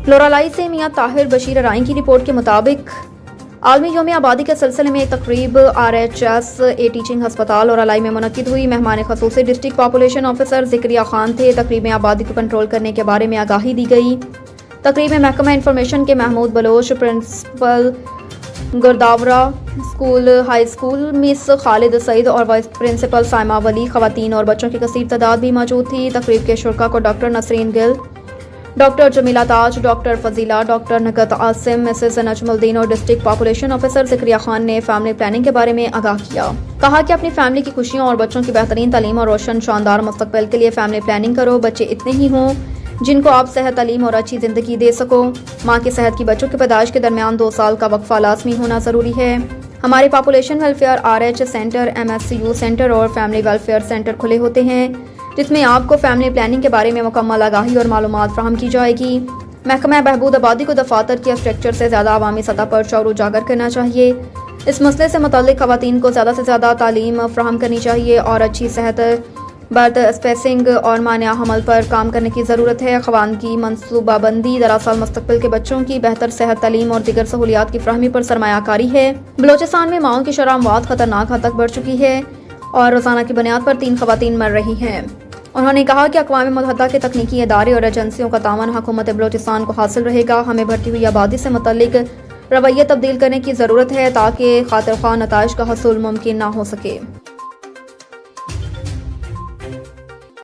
लोरालाई से मियां ताहिर बशीर राइन की रिपोर्ट के मुताबिक आलमी यौम आबादी के सिलसिले में एक तकरीब RHS-A टीचिंग हस्पताल लोरालाई में मुनक्किद हुई। मेहमान खसूसी district population officer Zakriya Khan थे। तकरीब में आबादी को कंट्रोल करने के बारे में आगाही दी गई। तकरीब में महकमा इंफॉर्मेशन के Mahmood Baloch, principal Gurdwara school high school miss Khalid Saeed और वाइस प्रिंसिपल साइमा वली, खवातीन और बच्चों की कसीर तादाद भी मौजूद थी। तकरीब के शुरका को doctor Nasreen Gill, doctor Jameela Taj, doctor Fazila, doctor Nikhat Asim, Mrs Najmuddin और district population officer Zakriya Khan ने फैमिली प्लानिंग के बारे में आगाह किया। कहा कि अपनी फैमिली की खुशियों और बच्चों की बेहतरीन तालीम और रोशन शानदार मुस्तकबिल के लिए फैमिली प्लानिंग करो। बच्चे इतने ही हों जिनको आप सेहत, तालीम और अच्छी ज़िंदगी दे सको। माँ की सेहत की बच्चों की पैदाइश के दरमियान 2 साल का वक्फा लाजमी होना ज़रूरी है। हमारे population welfare RH centre, MSCU centre और फैमिली वेलफेयर सेंटर खुले होते हैं जिसमें आपको फैमिली प्लानिंग के बारे में मुकम्मल आगाही और मालूमात फराहम की जाएगी। महकमा बहबूद आबादी को दफातर के स्ट्रक्चर से ज़्यादा अवामी सतह पर शौर उजागर करना चाहिए। इस मसले से मुतल्लिक खवातीन को ज़्यादा से ज़्यादा तालीम फराहम करनी चाहिए और अच्छी सेहत, बर्थ स्पेसिंग और मानिया हमल पर काम करने की ज़रूरत है। ख़वान की मनसूबाबंदी दरअसल मुस्तकबिल के बच्चों की बेहतर सेहत, तालीम और दीगर सहूलियात की फराहमी पर सरमायाकारी है। बलोचिस्तान में माओं की शरह अमवात खतरनाक हद तक बढ़ चुकी है और रोज़ाना की बुनियाद पर 3 खवातीन मर रही हैं। उन्होंने कहा कि अक़वाम मुत्तहिदा के तकनीकी इदारे और एजेंसियों का तावन हुकूमत बलोचिस्तान को हासिल रहेगा। हमें बढ़ती हुई आबादी से मुतल्लिक रवैया तब्दील करने की ज़रूरत है ताकि खातिर ख्वाह नताइज का हसूल मुमकिन ना हो सके।